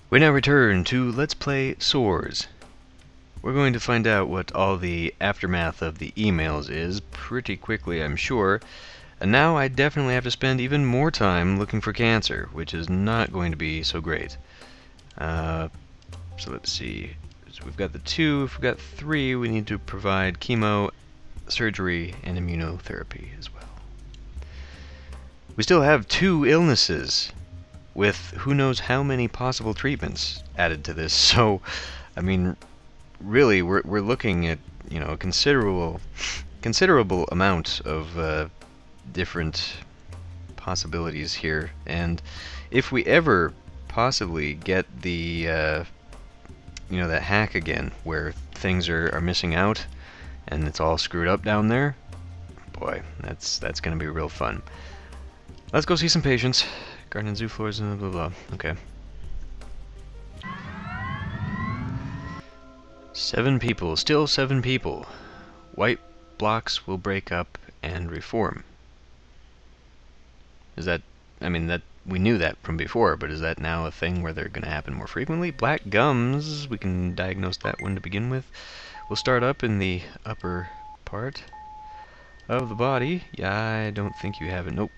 We now return to Let's Play S.O.R.S. We're going to find out what all the aftermath of the emails is pretty quickly, I'm sure. And now I definitely have to spend even more time looking for cancer, which is not going to be so great. So let's see. So we've got the 2, if we've got 3, we need to provide chemo, surgery, and immunotherapy as well. We still have 2 illnesses, with who knows how many possible treatments added to this. So, I mean, really, we're looking at, you know, a considerable amount of different possibilities here. And if we ever possibly get the you know, that hack again where things are missing out and it's all screwed up down there, boy, that's gonna be real fun. Let's go see some patients. Garden and zoo floors and blah blah blah. Okay. 7 people, still 7 people. White blocks will break up and reform. Is that, I mean, that we knew that from before, but is that now a thing where they're going to happen more frequently? Black gums, we can diagnose that one to begin with. We'll start up in the upper part of the body. Yeah, I don't think you have it. Nope.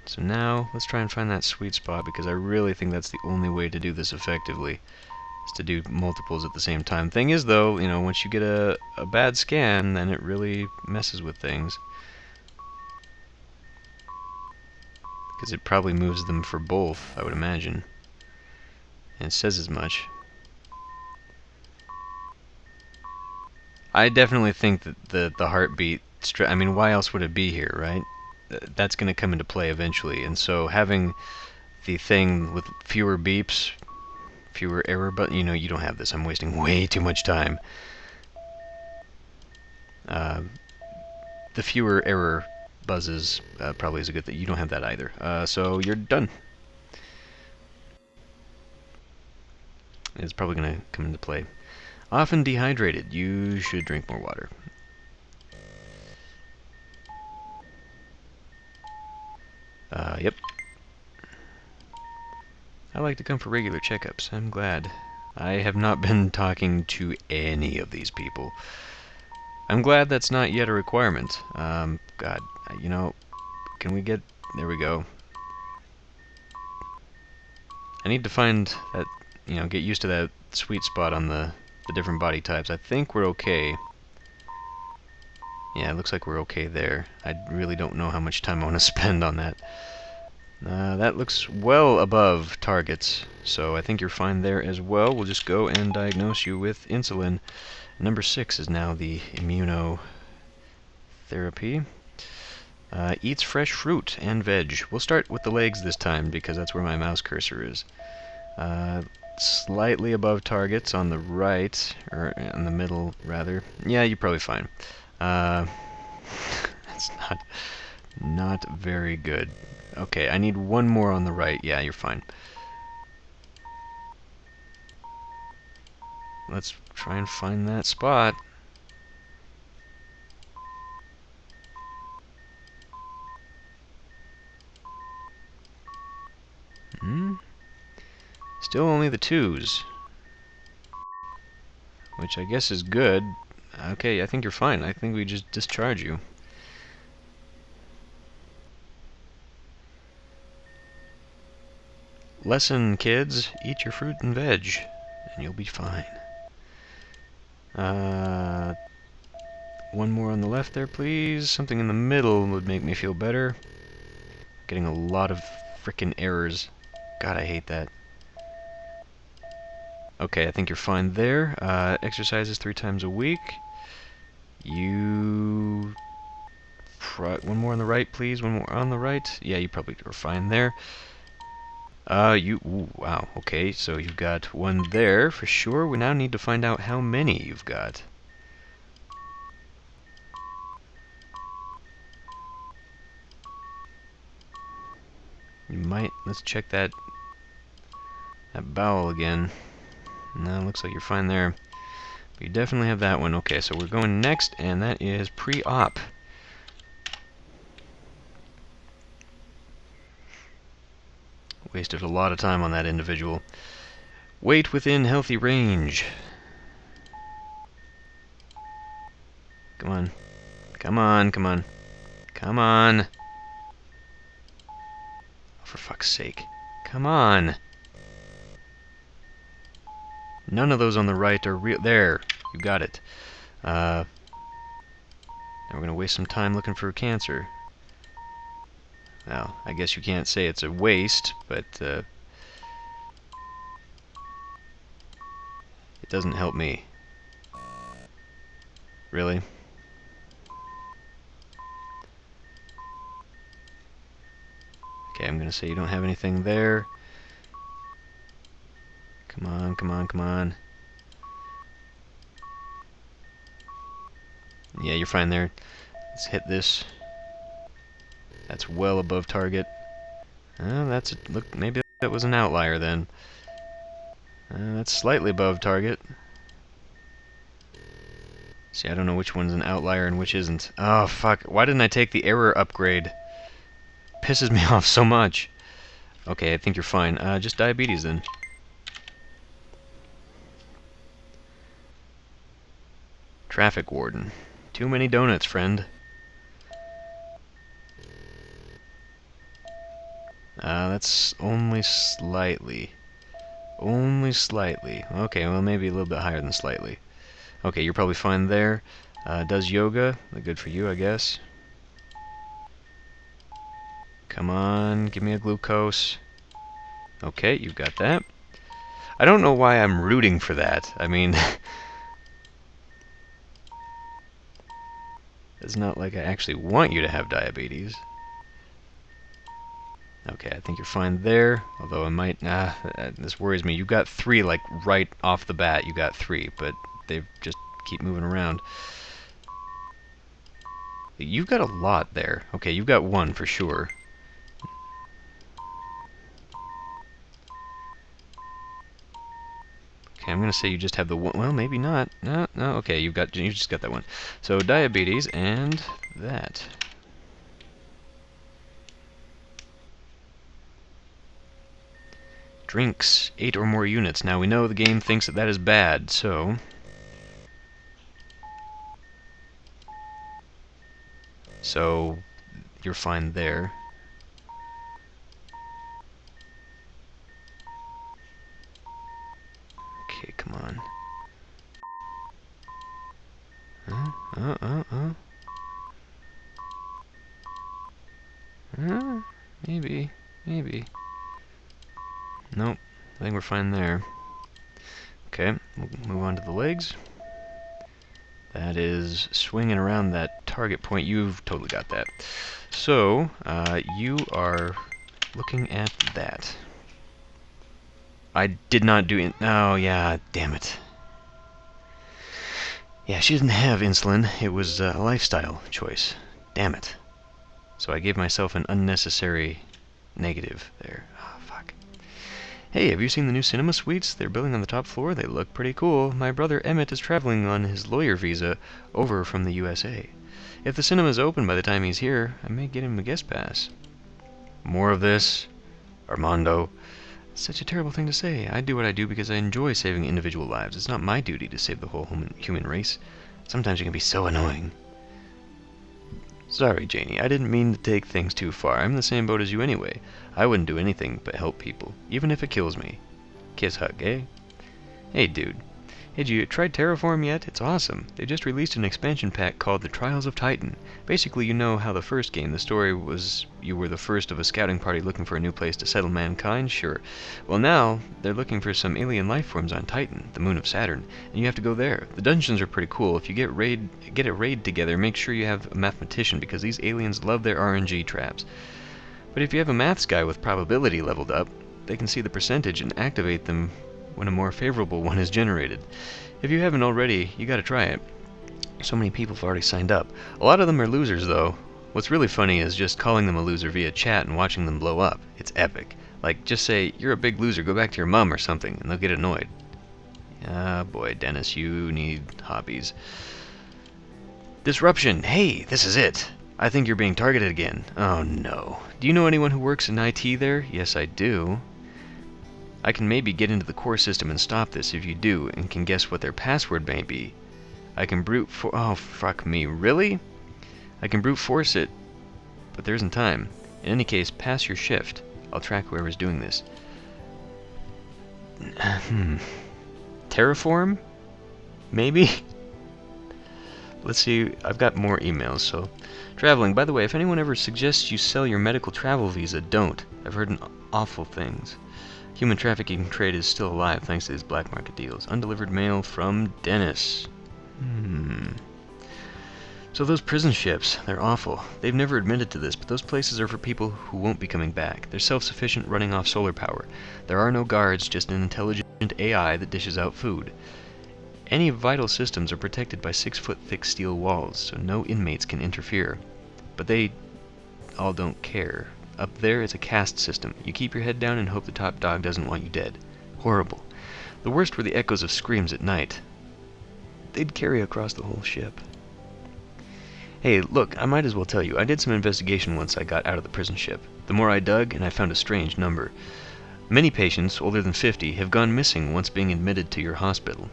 So now, let's try and find that sweet spot, because I really think that's the only way to do this effectively, is to do multiples at the same time. Thing is, though, you know, once you get a bad scan, then it really messes with things. Because it probably moves them for both, I would imagine. And it says as much. I definitely think that the heartbeat... I mean, why else would it be here, right? That's going to come into play eventually. And so having the thing with fewer beeps, fewer error... But, you know, you don't have this. I'm wasting way too much time. The fewer error buzzes probably is a good thing. You don't have that either. So you're done. It's probably going to come into play. Often dehydrated. You should drink more water. Yep. I like to come for regular checkups. I'm glad. I have not been talking to any of these people. I'm glad that's not yet a requirement. God, you know, can we get... There we go. I need to find that, you know, get used to that sweet spot on the different body types. I think we're okay. Yeah, it looks like we're okay there. I really don't know how much time I want to spend on that. That looks well above targets, so I think you're fine there as well. We'll just go and diagnose you with insulin. Number 6 is now the immunotherapy. Eats fresh fruit and veg. We'll start with the legs this time, because that's where my mouse cursor is. Slightly above targets on the right, or in the middle, rather. Yeah, you're probably fine. That's not very good. Okay, I need one more on the right. Yeah, you're fine. Let's try and find that spot. Still only the 2s. Which I guess is good. Okay, I think you're fine. I think we just discharge you. Lesson, kids. Eat your fruit and veg, and you'll be fine. One more on the left there, please. Something in the middle would make me feel better. Getting a lot of frickin' errors. God, I hate that. Okay, I think you're fine there. Exercises 3 times a week. You... One more on the right, please. One more on the right. Yeah, you probably are fine there. Ooh, wow, okay, so you've got 1 there for sure. We now need to find out how many you've got. You might... Let's check that bowel again. No, looks like you're fine there. But you definitely have that one. Okay, so we're going next, and that is pre-op. Wasted a lot of time on that individual. Weight within healthy range. Come on. Come on, come on. Come on. Oh, for fuck's sake. Come on. None of those on the right are real. There. You got it. Now we're going to waste some time looking for cancer. Well, I guess you can't say it's a waste, but it doesn't help me. Really? Okay, I'm going to say you don't have anything there. Come on, come on, come on. Yeah, you're fine there. Let's hit this. That's well above target. Oh, that's look. Maybe that was an outlier then. That's slightly above target. See, I don't know which one's an outlier and which isn't. Oh, fuck. Why didn't I take the error upgrade? Pisses me off so much. Okay, I think you're fine. Just diabetes then. Traffic warden. Too many donuts, friend. That's only slightly. Only slightly. Okay, well, maybe a little bit higher than slightly. Okay, you're probably fine there. Does yoga. Good for you, I guess. Come on, give me a glucose. Okay, you got that. I don't know why I'm rooting for that. I mean, it's not like I actually want you to have diabetes. Okay, I think you're fine there. Although I might... this worries me. You got 3, like, right off the bat. You got 3, but they just keep moving around. You've got a lot there. Okay, you've got 1 for sure. Okay, I'm gonna say you just have the 1. Well, maybe not. No, no. Okay, you just got that 1. So diabetes and that. Drinks, 8 or more units. Now we know the game thinks that is bad, so... So, you're fine there. Okay, come on. Maybe. Nope, I think we're fine there. Okay, we'll move on to the legs. That is swinging around that target point. You've totally got that. So, you are looking at that. I did not do it. Oh, yeah, damn it. Yeah, she didn't have insulin. It was a lifestyle choice. Damn it. So I gave myself an unnecessary negative there. Oh, fuck. Hey, have you seen the new cinema suites they're building on the top floor? They look pretty cool. My brother Emmett is traveling on his lawyer visa over from the USA. If the cinema's open by the time he's here, I may get him a guest pass. More of this, Armando. Such a terrible thing to say. I do what I do because I enjoy saving individual lives. It's not my duty to save the whole human race. Sometimes you can be so annoying. Sorry, Janie, I didn't mean to take things too far. I'm in the same boat as you anyway. I wouldn't do anything but help people, even if it kills me. Kiss hug, eh? Hey, dude. Had you tried Terraform yet? It's awesome. They just released an expansion pack called The Trials of Titan. Basically, you know how the first game, the story was you were the first of a scouting party looking for a new place to settle mankind? Sure. Well, now, they're looking for some alien life forms on Titan, the moon of Saturn, and you have to go there. The dungeons are pretty cool. If you get a raid together, make sure you have a mathematician, because these aliens love their RNG traps. But if you have a maths guy with probability leveled up, they can see the percentage and activate them when a more favorable one is generated. If you haven't already, you gotta try it. So many people have already signed up. A lot of them are losers, though. What's really funny is just calling them a loser via chat and watching them blow up. It's epic. Like, just say, "You're a big loser, go back to your mom," or something, and they'll get annoyed. Ah, boy, Dennis, you need hobbies. Disruption! Hey, this is it! I think you're being targeted again. Oh no. Do you know anyone who works in IT there? Yes, I do. I can maybe get into the core system and stop this if you do, and can guess what their password may be. I can brute force... Oh, fuck me. Really? I can brute force it, but there isn't time. In any case, pass your shift. I'll track whoever's doing this. Terraform? Maybe? Let's see, I've got more emails, so... Traveling, by the way, if anyone ever suggests you sell your medical travel visa, don't. I've heard awful things. Human trafficking trade is still alive thanks to these black market deals. Undelivered mail from Dennis. So those prison ships, they're awful. They've never admitted to this, but those places are for people who won't be coming back. They're self-sufficient, running off solar power. There are no guards, just an intelligent AI that dishes out food. Any vital systems are protected by 6-foot-thick steel walls, so no inmates can interfere. But they all don't care. Up there is a caste system. You keep your head down and hope the top dog doesn't want you dead. Horrible. The worst were the echoes of screams at night. They'd carry across the whole ship. Hey, look, I might as well tell you, I did some investigation once I got out of the prison ship. The more I dug, and I found a strange number. Many patients, older than 50, have gone missing once being admitted to your hospital.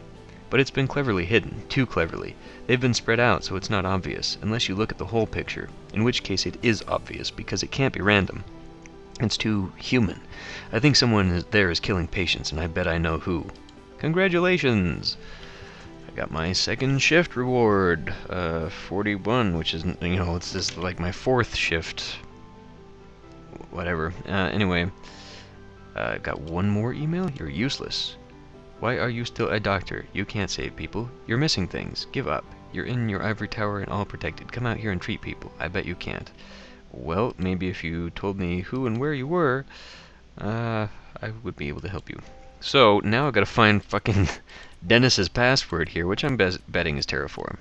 But it's been cleverly hidden, too cleverly. They've been spread out so it's not obvious, unless you look at the whole picture, in which case it is obvious, because it can't be random. It's too human. I think someone there is killing patients, and I bet I know who. Congratulations! I got my second shift reward, 41, which is, it's just like my fourth shift. Whatever. Anyway, I've got one more email. You're useless. Why are you still a doctor? You can't save people. You're missing things. Give up. You're in your ivory tower and all protected. Come out here and treat people. I bet you can't. Well, maybe if you told me who and where you were, I would be able to help you. So, now I've got to find fucking Dennis's password here, which I'm betting is Terraform.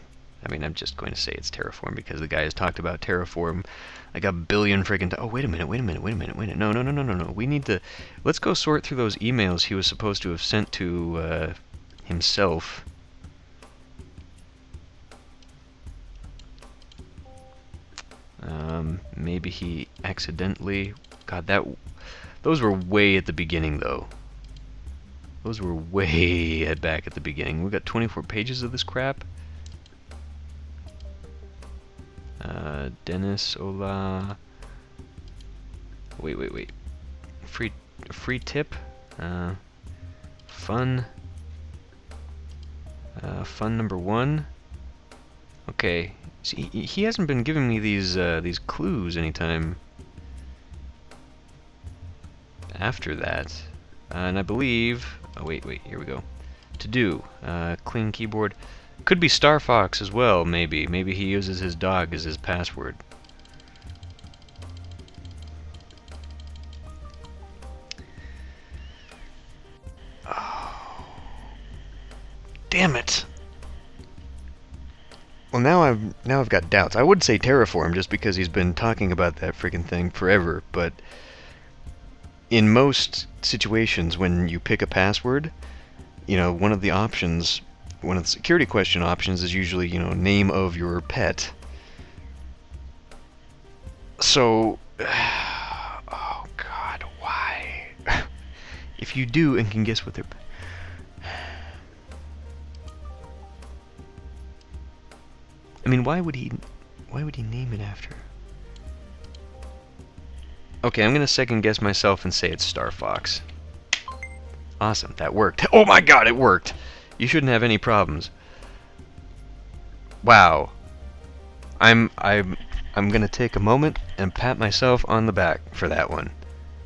I mean, I'm just going to say it's Terraform because the guy has talked about Terraform like a billion friggin' times. Oh, wait a minute. No. We need to... Let's go sort through those emails he was supposed to have sent to himself. Maybe he accidentally... God, those were way at the beginning, though. Those were way back at the beginning. We've got 24 pages of this crap. Dennis, hola. Wait. Free tip. Fun. Fun number 1. Okay. See, he hasn't been giving me these clues anytime after that. And I believe... Oh, wait, here we go. To do. Clean keyboard. Could be Star Fox as well, maybe. Maybe he uses his dog as his password. Oh. Damn it! Well, now I've got doubts. I would say Terraform just because he's been talking about that freaking thing forever, but in most situations when you pick a password, one of the options, one of the security question options is usually, name of your pet. So, oh God, why? If you do and can guess what they're... I mean, why would he name it after? Okay, I'm gonna second guess myself and say it's Star Fox. Awesome, that worked. Oh my God, it worked! You shouldn't have any problems. Wow. I'm gonna take a moment and pat myself on the back for that one.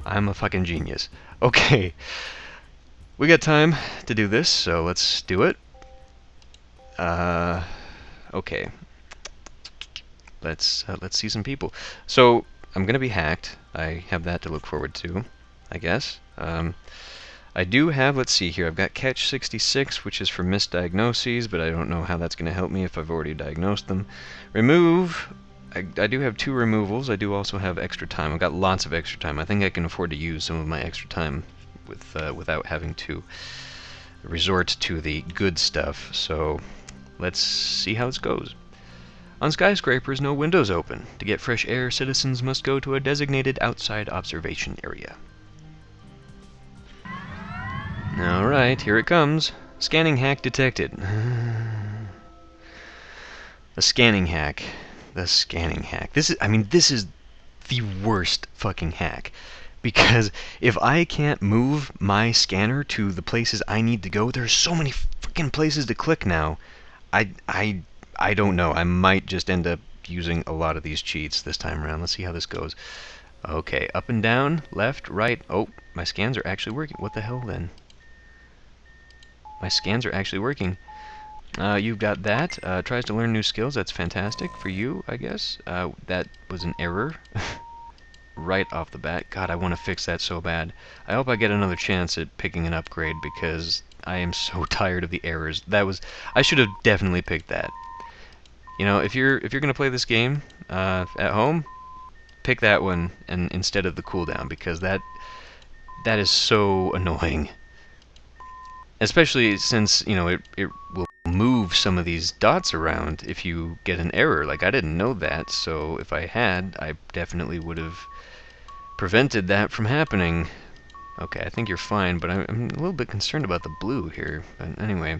I'm a fucking genius. Okay. We got time to do this, so let's do it. Okay. Let's see some people. So, I'm gonna be hacked. I have that to look forward to, I guess. I do have, let's see here, I've got Catch 66, which is for misdiagnoses, but I don't know how that's going to help me if I've already diagnosed them. Remove, I do have 2 removals. I do also have extra time. I've got lots of extra time. I think I can afford to use some of my extra time without having to resort to the good stuff. So let's see how this goes. On skyscrapers, no windows open. To get fresh air, citizens must go to a designated outside observation area. Alright, here it comes. Scanning hack detected. The scanning hack. The scanning hack. This is the worst fucking hack. Because if I can't move my scanner to the places I need to go, there's so many fucking places to click now. I don't know. I might just end up using a lot of these cheats this time around. Let's see how this goes. Okay, up and down, left, right. Oh, my scans are actually working. What the hell then? My scans are actually working. You've got that. Tries to learn new skills. That's fantastic for you, I guess. That was an error. Right off the bat. God, I want to fix that so bad. I hope I get another chance at picking an upgrade because I am so tired of the errors. I should have definitely picked that. You know, if you're gonna play this game at home, pick that one and instead of the cooldown because that is so annoying. Especially since, you know, it will move some of these dots around if you get an error. Like, I didn't know that, so if I had, I definitely would have prevented that from happening. Okay, I think you're fine, but I'm a little bit concerned about the blue here. But anyway,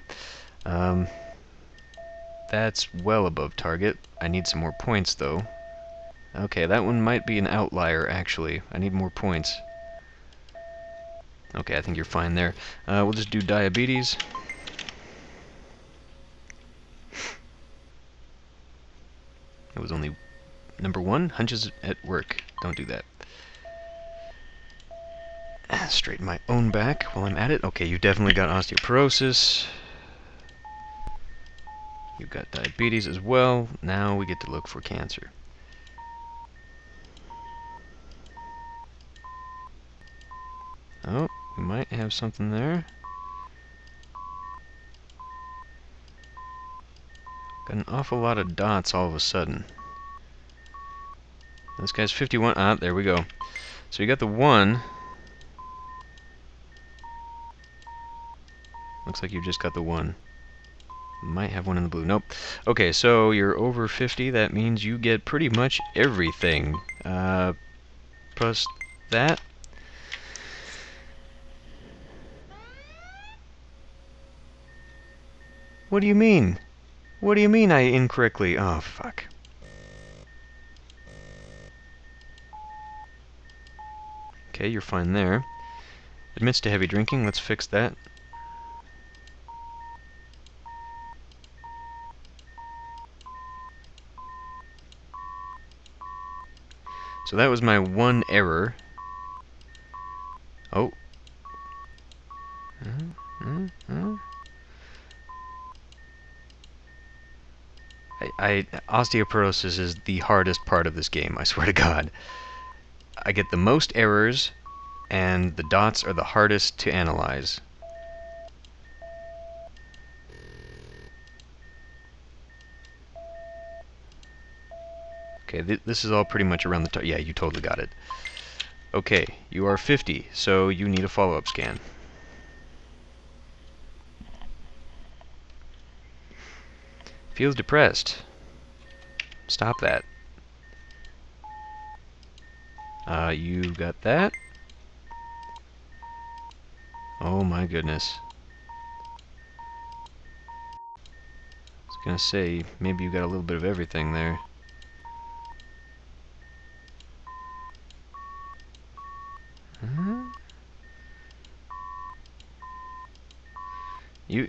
that's well above target. I need some more points, though. Okay, that one might be an outlier, actually. I need more points. Okay, I think you're fine there. We'll just do diabetes. It was only number 1, hunches at work. Don't do that. Straighten my own back while I'm at it. Okay, you definitely got osteoporosis. You've got diabetes as well. Now we get to look for cancer. Oh, we might have something there. Got an awful lot of dots all of a sudden. This guy's 51. Ah, there we go. So you got the 1. Looks like you just got the 1. Might have one in the blue. Nope. Okay, so you're over 50. That means you get pretty much everything. Plus that. What do you mean? What do you mean I incorrectly? Oh, fuck. Okay, you're fine there. Admits to heavy drinking. Let's fix that. So that was my 1 error. Oh. Osteoporosis is the hardest part of this game, I swear to God. I get the most errors, and the dots are the hardest to analyze. Okay, this is all pretty much around the top. Yeah, you totally got it. Okay, you are 50, so you need a follow-up scan. Feels depressed. Stop that. You got that? Oh my goodness. I was gonna say, maybe you got a little bit of everything there.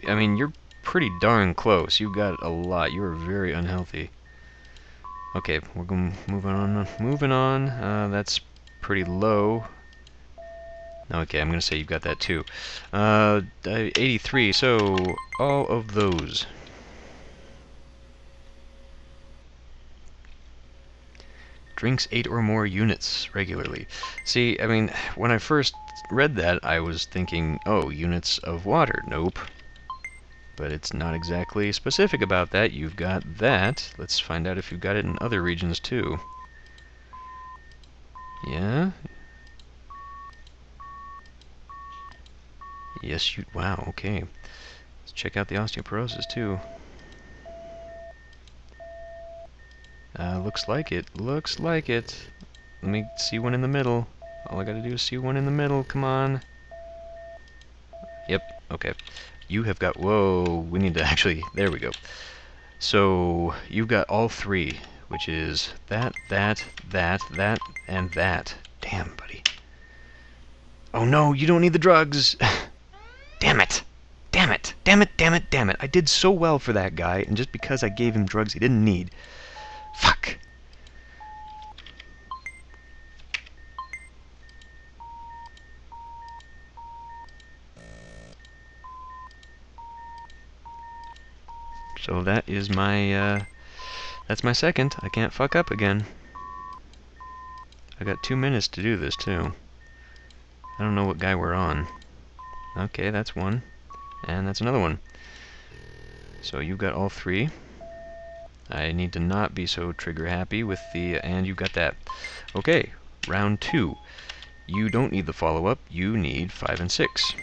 I mean, you're pretty darn close. You got a lot. You are very unhealthy. Okay, we're going moving on. Moving on. That's pretty low. Okay, I'm gonna say you've got that too. 83. So all of those. Drinks 8 or more units regularly. See, I mean, when I first read that, I was thinking, oh, units of water. Nope. But it's not exactly specific about that. You've got that. Let's find out if you've got it in other regions too. Yeah? Yes, you... Wow, okay. Let's check out the osteoporosis too. Looks like it. Looks like it. Let me see one in the middle. All I gotta do is see one in the middle. Come on. Yep. Okay. You have got... Whoa. We need to actually... There we go. So, you've got all three, which is that, and that. Damn, buddy. Oh no, you don't need the drugs! Damn it! Damn it! Damn it, damn it, damn it! I did so well for that guy, and just because I gave him drugs he didn't need. Fuck! So that is my, that's my second. I can't fuck up again. I got 2 minutes to do this, too. I don't know what guy we're on. Okay, that's one. And that's another one. So you've got all three. I need to not be so trigger happy with the... and you've got that. Okay, round 2. You don't need the follow-up. You need 5 and 6.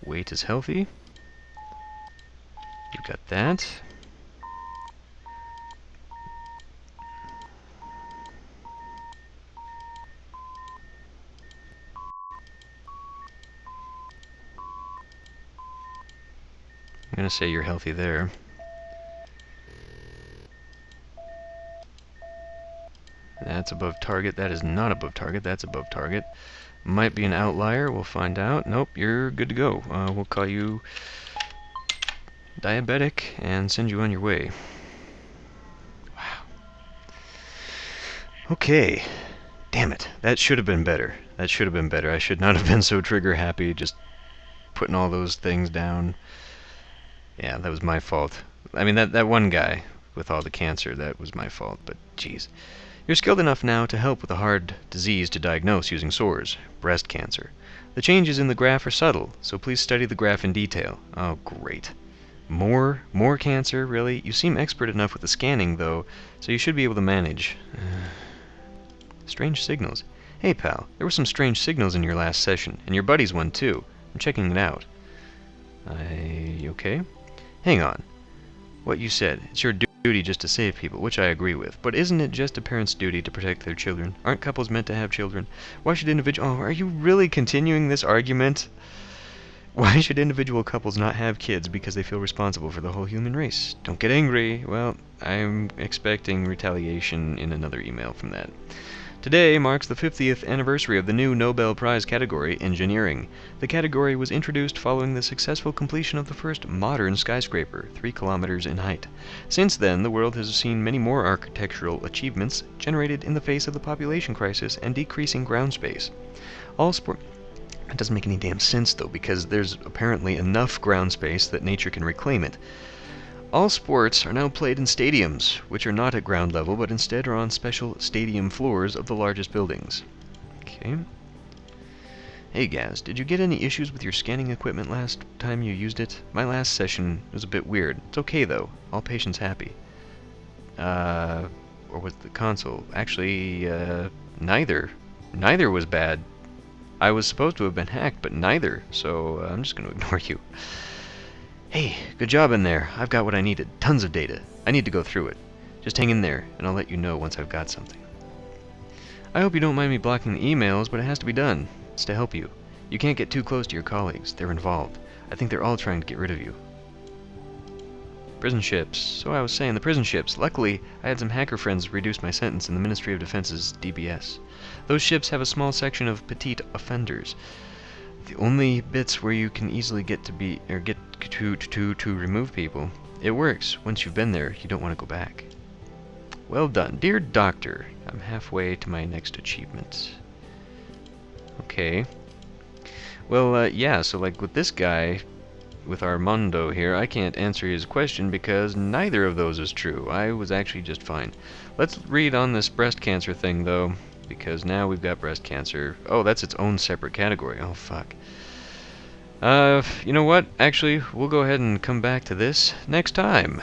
Weight is healthy. You've got that. I'm going to say you're healthy there. That's above target. That is not above target. That's above target. Might be an outlier. We'll find out. Nope, you're good to go. We'll call you diabetic and send you on your way. Wow. Okay. Damn it. That should have been better. That should have been better. I should not have been so trigger happy just putting all those things down. Yeah, that was my fault. I mean, that one guy with all the cancer, that was my fault, but jeez. You're skilled enough now to help with a hard disease to diagnose using S.O.R.S, breast cancer. The changes in the graph are subtle, so please study the graph in detail. Oh, great. More cancer, really? You seem expert enough with the scanning, though, so you should be able to manage. Strange signals. Hey, pal, there were some strange signals in your last session, and your buddy's one, too. I'm checking it out. You okay? Hang on. What you said, it's your duty just to save people, which I agree with. But isn't it just a parent's duty to protect their children? Aren't couples meant to have children? Why should individual... Oh, are you really continuing this argument? Why should individual couples not have kids because they feel responsible for the whole human race? Don't get angry. Well, I'm expecting retaliation in another email from that. Today marks the 50th anniversary of the new Nobel Prize category, Engineering. The category was introduced following the successful completion of the first modern skyscraper, 3 kilometers in height. Since then, the world has seen many more architectural achievements generated in the face of the population crisis and decreasing ground space. It doesn't make any damn sense, though, because there's apparently enough ground space that nature can reclaim it. All sports are now played in stadiums, which are not at ground level, but instead are on special stadium floors of the largest buildings. Okay. Hey Gaz, did you get any issues with your scanning equipment last time you used it? My last session was a bit weird. It's okay though. All patients happy. Or with the console? Actually, neither. Neither was bad. I was supposed to have been hacked, but neither, so I'm just going to ignore you. Hey, good job in there. I've got what I needed. Tons of data. I need to go through it. Just hang in there, and I'll let you know once I've got something. I hope you don't mind me blocking the emails, but it has to be done. It's to help you. You can't get too close to your colleagues. They're involved. I think they're all trying to get rid of you. Prison ships. So I was saying, the prison ships. Luckily, I had some hacker friends reduce my sentence in the Ministry of Defense's DBS. Those ships have a small section of petite offenders. The only bits where you can easily get to remove people. It works. Once you've been there, you don't want to go back. Well done. Dear Doctor, I'm halfway to my next achievement. Okay. Well, yeah, so like with this guy, with Armando here, I can't answer his question because neither of those is true. I was actually just fine. Let's read on this breast cancer thing, though, because now we've got breast cancer. Oh, that's its own separate category. Oh, fuck. You know what? Actually, we'll go ahead and come back to this next time.